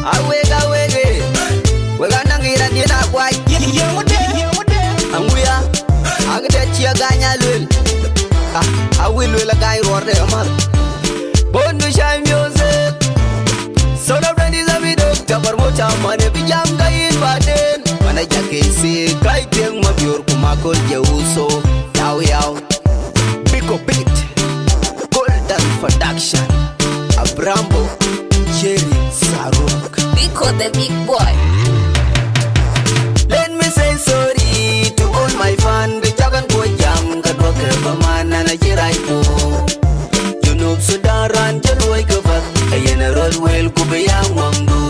Awega wege. Wega nangira dina kwai. Anguya. Agde chia ganya lul. I will a guy or the mother. Born to shine music. So the friend is a video. Cover much of money. Be young guy in Baden. When I can see, guy tell my pure Kumako Jauso. Now we out. Pick up it. Golden production. Abrambo. Jerry Saruk. Pico the big boy. Let me say sorry to all my fans. The Jagan Boy Jam. Kaman and a jiraipo. You know Sudaran Jaloi Gavat, a general well Kubia Wangu.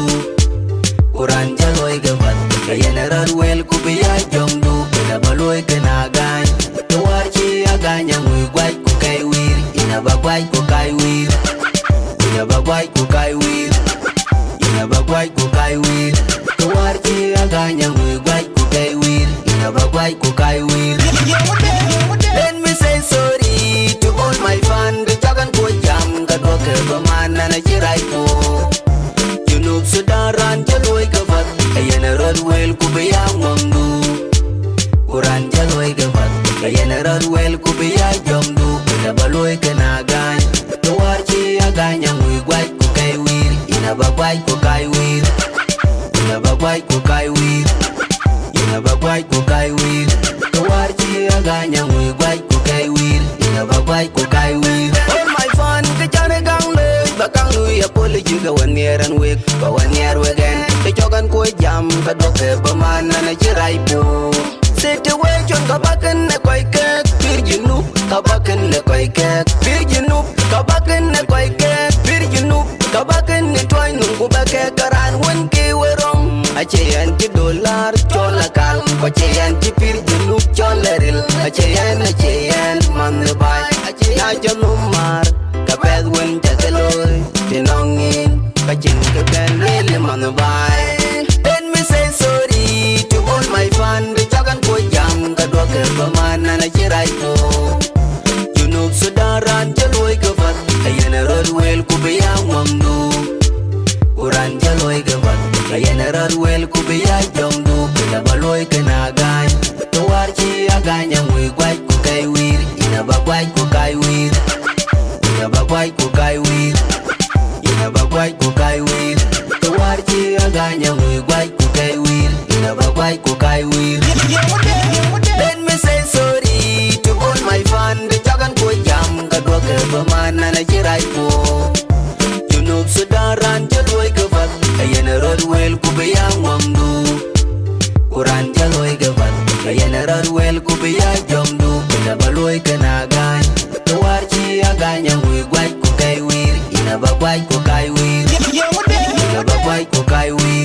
Uran Jaloi Gavat, a general well Kubia Jongu, and a Baloi Kanagan. The Wachi Aganya will white Kukai weir, in a Bagwai Kukai weir, in a Bagwai Kukai weir, in a Bagwai Kukai weir. The Wachi Aganya will white Kukai weir, in a Bagwai Kukai weir. Let me say sorry to all my fans. The Jagan Boy Jam, Gadwaka, man, and a jiraipo. You know, Sudaran Jaloi Gavat, a general well Kubia Wangu. Uran Jaloi Gavat, a general well Kubia Jongu, and a Baloi Kanagan. The Warchi Aganya, we white Kukai weir, in a Bagwai Kukai weir, in a Bagwai Kukai weir, in a Bagwai Kukai weir. The Warchi Aganya, we white Kukai weir, in a Bagwai Kukai weir. All my fun, the Jana Gangle, Bakangu, apology, go 1 year and week, go 1 year again. The Jogan Koi Jam, the Doka, Baman, and a Jiraipo. Sit away, John Kabakan, the Koike, Virginu, Kabakan, the Koike, Virginu, Kabakan, the Koike, Virginu, Kabakan, the Twine, Kubaka, Karan, 1K were wrong. Ache $20, Cholakal, Koche anti Virginu, Cholaril, Ache, man the buy, Ache, Najanumar, Kaped when Jacaloy, Tinongin, Kachin, Kapan, really man the buy. Let me say sorry to all my fans. The Jagan Boy Jam, Gadwaka, man, and a jiraipo. You know, Sudaran Jaloi Gavat, a general well Kubia Wangu. Uran Jaloi Gavat, a general well Kubia Jongu, and a Baloi Kanagan. The Warchi Aganya, we white Kukai weir, in a Bagwai Kukai weir, in a Bagwai Kukai weir, in a Bagwai Kukai weir. The Warchi Aganya, we white Kukai weir, in a Bagwai Kukai weir. Let me say sorry to all my fans. The Jagan Boy Jam, Gadwaka, man, and a jiraipo. You know Sudaran Jaloi Gavat, a general well Kubia Wangu. Uran Jaloi Gavat, a general well Kubia Jongu, and a Baloi Kanagan. The Warchi Aganya, we white Kukai weir, in a Bagwai Kukai weir, in a Bagwai Kukai weir,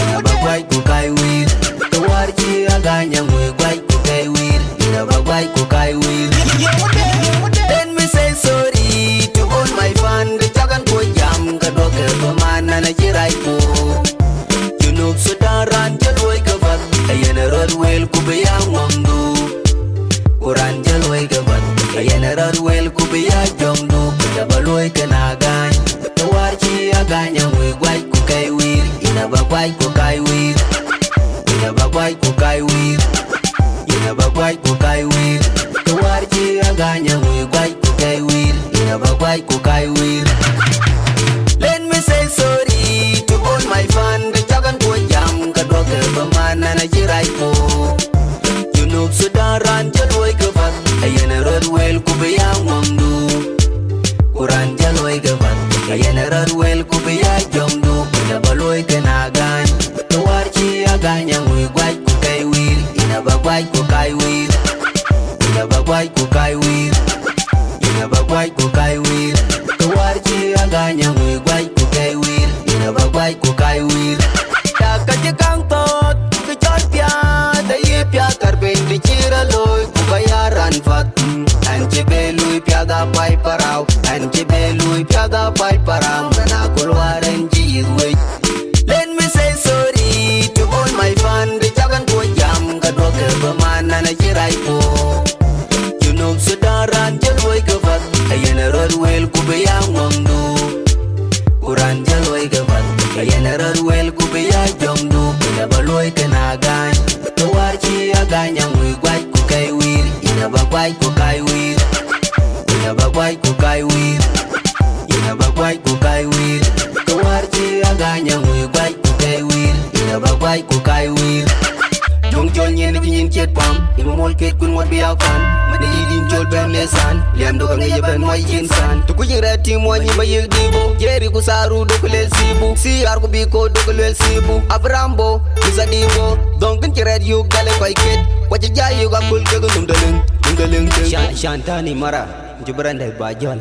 in a Bagwai Kukai weir. The Warchi Aganya, we white Kukai weir, in a Bagwai Kukai weir. Let me say sorry to all my fans. The Jagan Boy Jam, Gadwaka, man, and a jiraipo. You know Sudaran Jaloi Gavat, a general well Kubia Wangu. Uran Jaloi Gavat, a general well Kubia Jongu, and a Baloi Kanagan. The Warchi Aganya, we white Kukai weir, in a Bagwai Kukai weir, in a Bagwai Kukai weir, in a Bagwai Kukai weir. The Warchi Aganya, we white Kukai weir, in a Bagwai Kukai weir. Let me say sorry to all my fans. The Jagan Boy Jam, Gadwaka, man, and a jiraipo. You know Sudaran Jaloi Gavat, a general well Kubia Wangu. Uran Jaloi Gavat, a general well Kubia Jongu, and a Baloi Kanagan. The Warchi Aganya, we white Kukai weir, in a Bagwai Kukai weir, in a Bagwai Kukai weir, in a Bagwai Kukai weir. The Warchi Aganya, we white Kukai weir, in a Bagwai Kukai weir. Takajikang tot, Kajolpia, the Yipia Karben, the Chiraloy, Kubayaran Fat, and Jibelu Piada Piperau, and Jibelu Piada Piperam, and Akulwar and Jiway. Let me say sorry to all my fans. The Jagan Boy Jam, Gadwaka, man, and a jiraipo. You know Sudaran Jaloi Gavat, a general well Kubia Wangu. Uran Jaloi Gavat, General well kube ya jomdu ina baloi kana gan to warchi aganya ngui gwai ku kai wir ina bagwai ku kai wir ina bagwai ku kai wir ina bagwai ku kai wir to warchi aganya ngui gwai ku kai wir ina bagwai ku kai wir Jong jol nyen ki nyen ket pam Ima mol ket kun wat biya fan Mane idin jol ben lesan Liam do kange ben moy jinsan Tu ku jira ti mo nyi ba yeg dibu Jeri ku saru do ku lel sibu Si ar ku bi ko do ku lel sibu Abrambo Bisa dibo Don kin ci red yu gale koy ket Wacha jaay yu ga kul ke gum daleng Shantani mara Jubran day ba jol